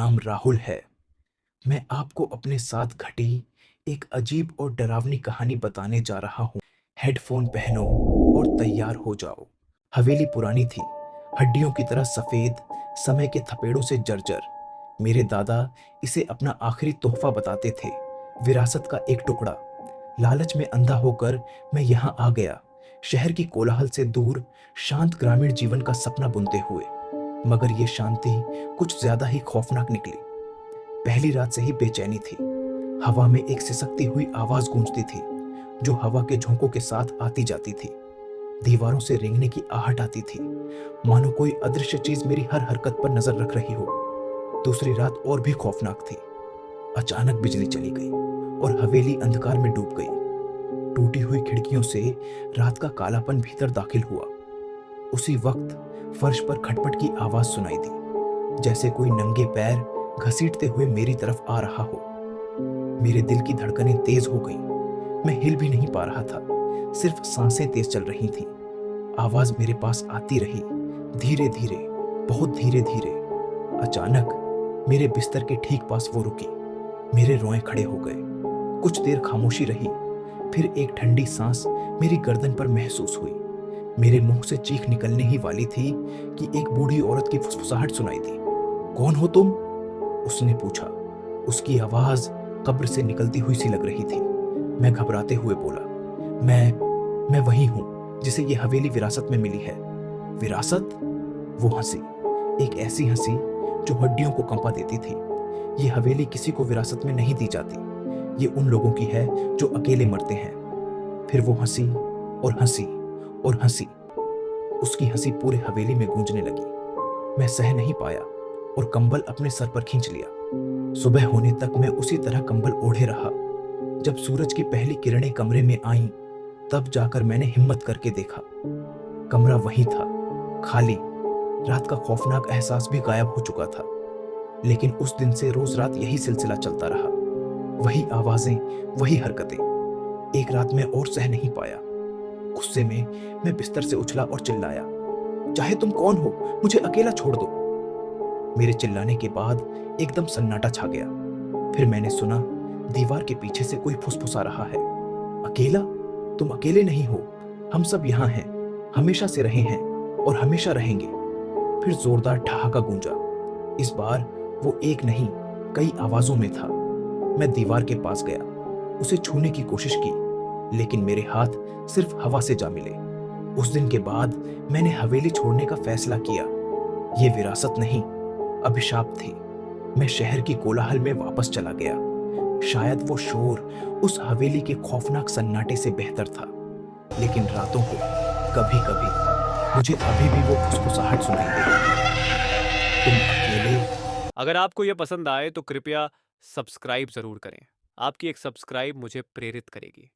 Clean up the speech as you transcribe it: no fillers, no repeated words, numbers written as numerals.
नाम राहुल है। मैं आपको अपने साथ घटी एक अजीब और डरावनी कहानी बताने जा रहा हूँ। हेडफोन पहनो और तैयार हो जाओ। हवेली पुरानी थी, हड्डियों की तरह सफेद, समय के थपेड़ों से जर्जर। मेरे दादा इसे अपना आखिरी तोहफा बताते थे, विरासत का एक टुकड़ा। लालच में अंधा होकर मैं यहाँ आ गया, शहर की कोलाहल से दूर, शांत ग्रामीण जीवन का सपना बुनते हुए। मगर ये शांति कुछ ज्यादा ही खौफनाक निकली। पहली रात से ही बेचैनी थी। हवा में एक सिसकती हुई आवाज गूंजती थी, जो हवा के झोंकों के साथ आती जाती थी। दीवारों से रेंगने की आहट आती थी, मानो कोई अदृश्य चीज मेरी हर हरकत पर नजर रख रही हो। दूसरी रात और भी खौफनाक थी। अचानक बिजली चली गई और हवेली अंधकार में डूब गई। टूटी हुई खिड़कियों से रात का कालापन भीतर दाखिल हुआ। उसी वक्त फर्श पर खटपट की आवाज सुनाई दी, जैसे कोई नंगे पैर घसीटते हुए मेरी तरफ आ रहा हो। मेरे दिल की धड़कनें तेज हो गईं। मैं हिल भी नहीं पा रहा था, सिर्फ सांसें तेज चल रही थीं। आवाज मेरे पास आती रही, धीरे धीरे, बहुत धीरे धीरे। अचानक मेरे बिस्तर के ठीक पास वो रुकी। मेरे रोए खड़े हो गए। कुछ देर खामोशी रही, फिर एक ठंडी सांस मेरी गर्दन पर महसूस हुई। मेरे मुंह से चीख निकलने ही वाली थी कि एक बूढ़ी औरत की फुसफुसाहट सुनाई दी। कौन हो तुम? उसने पूछा। उसकी आवाज कब्र से निकलती हुई सी लग रही थी। मैं घबराते हुए बोला, मैं वही हूं जिसे ये हवेली विरासत में मिली है। विरासत? वो हंसी, एक ऐसी हंसी जो हड्डियों को कंपा देती थी। ये हवेली किसी को विरासत में नहीं दी जाती, ये उन लोगों की है जो अकेले मरते हैं। फिर वो हंसी और हंसी और हंसी। उसकी हंसी पूरे हवेली में गूंजने लगी। मैं सह नहीं पाया और कंबल अपने सर पर खींच लिया। सुबह होने तक मैं उसी तरह कंबल ओढ़े रहा। जब सूरज की पहली किरणें कमरे में आईं, तब जाकर मैंने हिम्मत करके देखा। कमरा वही था, खाली। रात का खौफनाक एहसास भी गायब हो चुका था। लेकिन उस दिन से रोज रात यही सिलसिला चलता रहा। वही आवाजें, वही हरकतें। एक रात मैं और सह नहीं पाया। गुस्से में मैं बिस्तर से उछला और चिल्लाया, चाहे तुम कौन हो, मुझे अकेला छोड़ दो। मेरे चिल्लाने के बाद एकदम सन्नाटा छा गया। फिर मैंने सुना, दीवार के पीछे से कोई फुसफुसा रहा है, अकेला? तुम अकेले नहीं हो, हम सब यहाँ हैं, हमेशा से रहे हैं और हमेशा रहेंगे। फिर जोरदार ठहाका गूंजा। इस बार वो एक नहीं, कई आवाजों में था। मैं दीवार के पास गया, उसे छूने की कोशिश की, लेकिन मेरे हाथ सिर्फ हवा से जा मिले। उस दिन के बाद मैंने हवेली छोड़ने का फैसला किया। ये विरासत नहीं, अभिशाप थी। मैं शहर की कोलाहल में वापस चला गया। शायद वो शोर उस हवेली के खौफनाक सन्नाटे से बेहतर था, लेकिन रातों को कभी कभी मुझे अभी भी वो फुसफुसाहट सुनाई देती है। तुम अकेले। अगर आपको यह पसंद आए तो कृपया सब्सक्राइब ज़रूर करें। आपकी एक सब्सक्राइब मुझे प्रेरित करेगी।